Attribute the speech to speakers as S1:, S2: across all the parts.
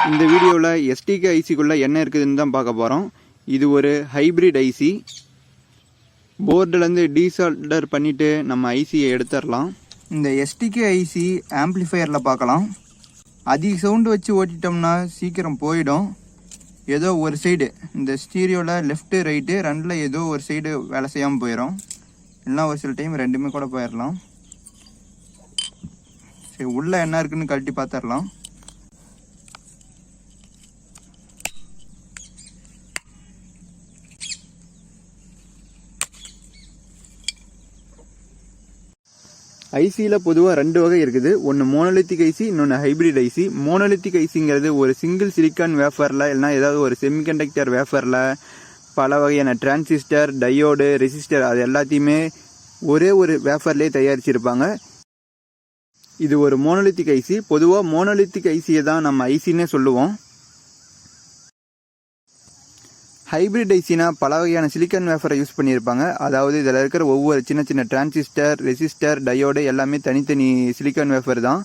S1: இந்த வீடியோவில் STK ஐசிக்குள்ளே என்ன இருக்குதுன்னு தான் பார்க்க போகிறோம். இது ஒரு ஹைப்ரிட் ஐசி. போர்டிலேருந்து டீசால்டர் பண்ணிவிட்டு நம்ம ஐசியை எடுத்துடலாம். இந்த STK ஐசி ஆம்ப்ளிஃபையரில் பார்க்கலாம். அதிக சவுண்டு வச்சு ஓட்டிட்டோம்னா சீக்கிரம் போயிடும். ஏதோ ஒரு சைடு இந்த ஸ்டீரியோவில் லெஃப்ட்டு ரைட்டு ரெண்டில் ஏதோ ஒரு சைடு வேலை செய்யாமல் போயிடும். இல்லைனா ஒரு சில டைம் ரெண்டுமே கூட போயிடலாம். சரி, உள்ளே என்ன இருக்குன்னு கழட்டி பார்த்துடலாம். ஐசியில் பொதுவாக ரெண்டு வகை இருக்குது. ஒன்று மோனோலித்திக் ஐசி, இன்னொன்று ஹைப்ரிட் ஐசி. மோனோலித்திக் ஐசிங்கிறது ஒரு சிங்கிள் சிலிக்கான் வேஃபரில் இல்லைனா ஏதாவது ஒரு செமிகண்டக்டர் வேஃபரில் பல வகையான டிரான்சிஸ்டர், டயோடு, ரெசிஸ்டர் அது எல்லாத்தையுமே ஒரே ஒரு வேஃபர்லேயே தயாரிச்சிருப்பாங்க. இது ஒரு மோனோலித்திக் ஐசி. பொதுவாக மோனோலித்திக் ஐசியை தான் நம்ம ஐசின்னே சொல்லுவோம். ஹைப்ரிட் ஐசினா பல வகையான சிலிக்கான் வேஃபரை யூஸ் பண்ணியிருப்பாங்க. அதாவது இதில் இருக்கிற ஒவ்வொரு சின்ன சின்ன டிரான்சிஸ்டர், ரெசிஸ்டர், டயோடு எல்லாமே தனித்தனி சிலிக்கான் வேஃபர் தான்.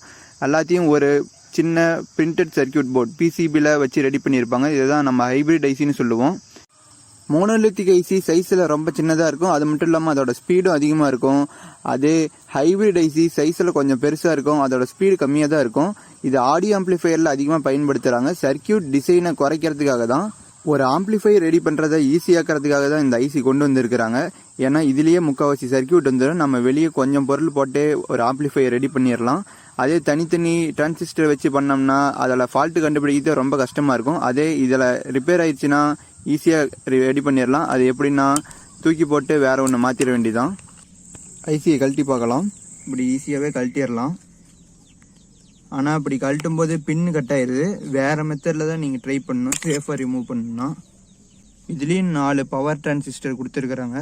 S1: எல்லாத்தையும் ஒரு சின்ன பிரிண்டட் சர்க்கியூட் போர்ட் PCBயில் வச்சு ரெடி பண்ணியிருப்பாங்க. இதுதான் நம்ம ஹைப்ரிட் ஐசின்னு சொல்லுவோம். மோனோலித்திக் ஐசி சைஸில் ரொம்ப சின்னதாக இருக்கும். அது மட்டும் இல்லாமல் அதோட ஸ்பீடும் அதிகமாக இருக்கும். அதே ஹைப்ரிட் ஐசி சைஸில் கொஞ்சம் பெருசாக இருக்கும். அதோட ஸ்பீடு கம்மியாக தான் இருக்கும். இது ஆடியோ ஆம்ப்ளிஃபையரில் அதிகமாக பயன்படுத்துகிறாங்க. சர்க்கியூட் டிசைனை குறைக்கிறதுக்காக தான். ஒரு ஆம்ப்ளிஃபையர் ரெடி பண்ணுறதை ஈஸியாக்கிறதுக்காக தான் இந்த ஐசி கொண்டு வந்திருக்கிறாங்க. ஏன்னா இதுலேயே முக்கால்வாசி சர்க்கியூட் வந்துடும். நம்ம வெளியே கொஞ்சம் பொருள் போட்டே ஒரு ஆம்ப்ளிஃபையர் ரெடி பண்ணிடலாம். அதே தனித்தனி டிரான்சிஸ்டர் வச்சு பண்ணோம்னா அதில் ஃபால்ட்டு கண்டுபிடிக்கிறது ரொம்ப கஷ்டமாக இருக்கும். அதே இதில் ரிப்பேர் ஆயிடுச்சுன்னா ஈஸியாக ரெடி பண்ணிடலாம். அது எப்படின்னா தூக்கி போட்டு வேறு ஒன்று மாற்றிட வேண்டியதான். ஐசியை கழட்டி பார்க்கலாம். இப்படி ஈஸியாகவே கழட்டிடலாம். ஆனால் அப்படி கழட்டும் போது பின்னு கட் ஆயிடுது. வேறு மெத்தடில் தான் நீங்கள் ட்ரை பண்ணணும் சேஃபாக ரிமூவ் பண்ணணும்னா. இதுலேயும் 4 பவர் டிரான்சிஸ்டர் கொடுத்துருக்குறாங்க.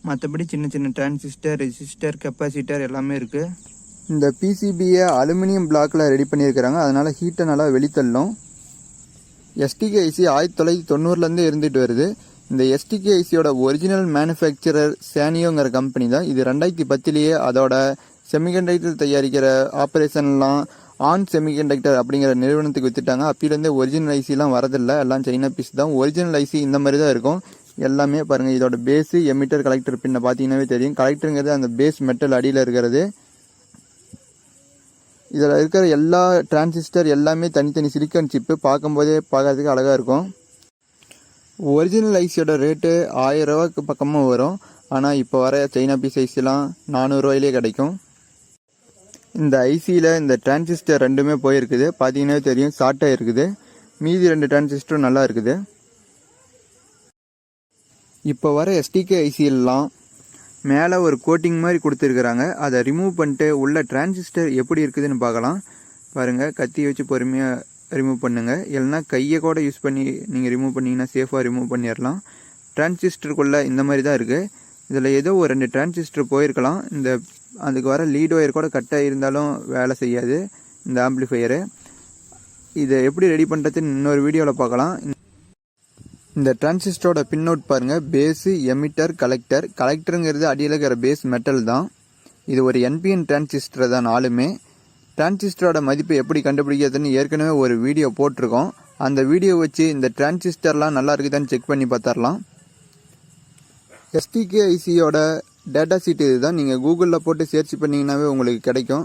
S1: மற்றபடி சின்ன சின்ன டிரான்சிஸ்டர், ரெசிஸ்டர், கெப்பாசிட்டர் எல்லாமே இருக்குது. இந்த PCBயை அலுமினியம் பிளாக்கில் ரெடி பண்ணியிருக்கிறாங்க. அதனால் ஹீட்டை நல்லா வெளித்தள்ளும். STK ஐசி 1990லேருந்து இருந்துட்டு வருது. இந்த STK ஐசியோட ஒரிஜினல் மேனுஃபேக்சரர் சானியோங்கிற கம்பெனி தான். இது 2010லேயே அதோட செமிகண்டக்டர் தயாரிக்கிற ஆப்ரேஷன்லாம் ஆன் செமிகண்டக்டர் அப்படிங்கிற நிறுவனத்துக்கு வித்துட்டாங்க. அப்போலேருந்தே ஒரிஜினல் ஐசிலாம் வரதில்லை. எல்லாம் சைனா பீஸ் தான். ஒரிஜினல் ஐசி இந்த மாதிரி தான் இருக்கும் எல்லாமே. பாருங்கள், இதோட பேஸு, எமிட்டர், கலெக்டர் பின்ன பார்த்தீங்கன்னாவே தெரியும். கலெக்டருங்கிறது அந்த பேஸ் மெட்டல் அடியில் இருக்கிறது. இதில் இருக்கிற எல்லா டிரான்சிஸ்டர் எல்லாமே தனித்தனி சிலிக்கான் சிப்பு. பார்க்கும்போதே பார்க்கறதுக்கு அழகாக இருக்கும். ஒரிஜினல் ஐசியோட ரேட்டு 1000 ரூபாய்க்கு பக்கமாக வரும். ஆனால் இப்போ வர சைனா பீஸ் ஐசிலாம் 400 ரூபாயிலே கிடைக்கும். இந்த ஐசியில் இந்த டிரான்சிஸ்டர் ரெண்டுமே போயிருக்குது. பார்த்தீங்கன்னா தெரியும், ஷார்ட்டாக இருக்குது. மீதி 2 டிரான்சிஸ்டரும் நல்லா இருக்குது. இப்போ வர STK ஐசியெல்லாம் மேலே ஒரு கோட்டிங் மாதிரி கொடுத்துருக்குறாங்க. அதை ரிமூவ் பண்ணிட்டு உள்ள டிரான்சிஸ்டர் எப்படி இருக்குதுன்னு பார்க்கலாம். பாருங்கள், கத்தி வச்சு பொறுமையாக ரிமூவ் பண்ணுங்கள். இல்லைனா கையை கூட யூஸ் பண்ணி நீங்கள் ரிமூவ் பண்ணிங்கன்னா சேஃபாக ரிமூவ் பண்ணிடலாம். டிரான்சிஸ்டருக்குள்ளே இந்த மாதிரி தான் இருக்குது. இதில் ஏதோ ஒரு 2 டிரான்சிஸ்டர் போயிருக்கலாம். அதுக்கு வர லீட் ஒயர் கூட கட்டாக இருந்தாலும் வேலை செய்யாது இந்த ஆம்ப்ளிஃபையரு. இதை எப்படி ரெடி பண்ணுறதுன்னு இன்னொரு வீடியோவில் பார்க்கலாம். இந்த டிரான்சிஸ்டரோட பின் அவுட் பாருங்கள். Base, emitter, collector. கலெக்டருங்கிறது அடியில் இருக்கிற பேஸ் மெட்டல் தான். இது ஒரு NPN டிரான்சிஸ்டர் தான் 4மே. டிரான்சிஸ்டரோட மதிப்பு எப்படி கண்டுபிடிக்கிறதுன்னு ஏற்கனவே ஒரு வீடியோ போட்டிருக்கோம். அந்த வீடியோ வச்சு இந்த டிரான்சிஸ்டர்லாம் நல்லா இருக்குதான்னு செக் பண்ணி பார்த்துடலாம். STK ஐசியோட டேட்டா ஷீட் இது தான். நீங்கள் கூகுளில் போட்டு சர்ச் பண்ணிங்கன்னாவே உங்களுக்கு கிடைக்கும்.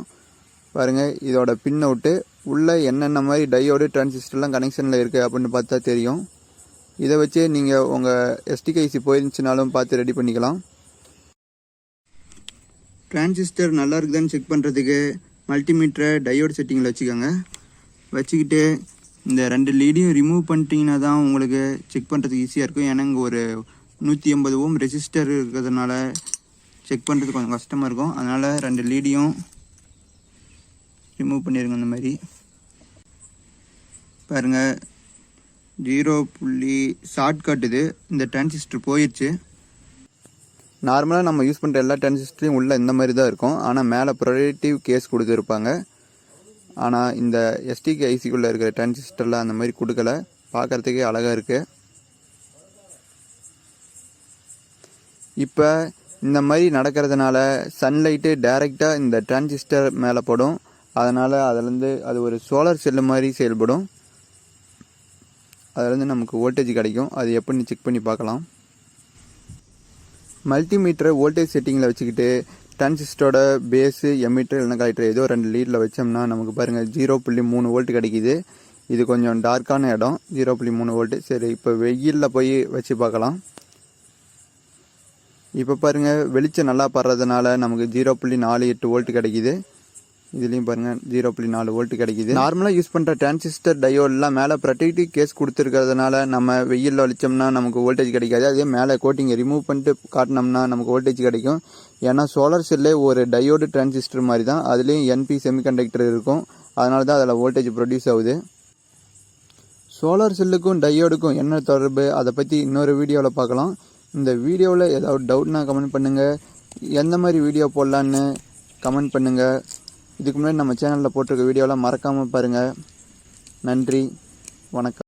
S1: பாருங்கள், இதோட பின் அவுட்டு உள்ளே என்னென்ன மாதிரி டயோடு, டிரான்சிஸ்டர்லாம் கனெக்ஷனில் இருக்குது அப்படின்னு பார்த்தா தெரியும். இதை வச்சு நீங்கள் உங்கள் STK ஐசி போயிருந்துச்சுனாலும் பார்த்து ரெடி பண்ணிக்கலாம். டிரான்சிஸ்டர் நல்லா இருக்குதான்னு செக் பண்ணுறதுக்கு மல்டிமீட்டரை டயோடு செட்டிங்கில் வச்சுக்கோங்க. வச்சுக்கிட்டு இந்த 2 லீடையும் ரிமூவ் பண்ணிட்டீங்கன்னா தான் உங்களுக்கு செக் பண்ணுறதுக்கு ஈஸியாக இருக்கும். ஏன்னா இங்கே ஒரு 180 ஓம் ரெசிஸ்டர் இருக்கிறதுனால செக் பண்ணுறதுக்கு கொஞ்சம் கஷ்டமாக இருக்கும். அதனால் 2 லீடையும் ரிமூவ் பண்ணிடுங்க. இந்த மாதிரி பாருங்கள், 0 ஷார்ட் காட்டுது. இந்த டிரான்சிஸ்டர் போயிடுச்சு. நார்மலாக நம்ம யூஸ் பண்ணுற எல்லா டிரான்சிஸ்டரையும் உள்ள இந்த மாதிரி தான் இருக்கும். ஆனால் மேலே ப்ரொடக்டிவ் கேஸ் கொடுத்துருப்பாங்க. ஆனால் இந்த STK ஐசிக்குள்ளே இருக்கிற டிரான்சிஸ்டரில் அந்த மாதிரி கொடுக்கல. பார்க்குறதுக்கே அழகாக இருக்குது. இப்போ இந்த மாதிரி நடக்கிறதுனால சன்லைட்டு டைரெக்டாக இந்த டிரான்சிஸ்டர் மேலே படும். அதனால் அதுலேருந்து அது ஒரு சோலார் செல்லு மாதிரி செயல்படும். அதிலேருந்து நமக்கு வோல்டேஜ் கிடைக்கும். அது எப்படின்னு செக் பண்ணி பார்க்கலாம். மல்டிமீட்டரை வோல்டேஜ் செட்டிங்கில் வச்சுக்கிட்டு டிரான்சிஸ்டரோட பேஸு எமிட்டர் இல்லைனா கலெக்டர் ஏதோ 2 லீடில் வச்சோம்னா நமக்கு பாருங்கள் 0.3 வோல்ட் கிடைக்கிது. இது கொஞ்சம் டார்க்கான இடம், 0.3 வோல்ட்டு. சரி, இப்போ வெயிலில் போய் வச்சு பார்க்கலாம். இப்போ பாருங்கள் வெளிச்சம் நல்லா படுறதுனால நமக்கு 0.48 வோல்ட் கிடைக்கிது. இதுலேயும் பாருங்கள் 0.4 வோல்ட் கிடைக்கிது. நார்மலாக யூஸ் பண்ணுற டிரான்சிஸ்டர் டயோடெலாம் மேலே ப்ரொடெக்டிவ் கேஸ் கொடுத்துருக்கிறதுனால நம்ம வெயிலில் வலிச்சோம்னா நமக்கு வோல்டேஜ் கிடைக்காது. அதே மேலே கோட்டிங்கை ரிமூவ் பண்ணிட்டு காட்டினோம்னா நமக்கு வோல்டேஜ் கிடைக்கும். ஏன்னா சோலார் செல்லே ஒரு டயோடு டிரான்சிஸ்டர் மாதிரி தான், அதுலேயும் என்பி செமிகண்டக்டர் இருக்கும். அதனால தான் அதில் வோல்டேஜ் ப்ரொடியூஸ் ஆகுது. சோலார் செல்லுக்கும் டயோடுக்கும் என்ன தொடர்பு, அதை பற்றி இன்னொரு வீடியோவில் பார்க்கலாம். இந்த வீடியோவில் ஏதாவது டவுட்னா கமெண்ட் பண்ணுங்கள். எந்த மாதிரி வீடியோ போடலான்னு கமெண்ட் பண்ணுங்கள். இதுக்கு முன்னாடி நம்ம சேனலில் போட்டிருக்க வீடியோலாம் மறக்காமல் பாருங்கள். நன்றி, வணக்கம்.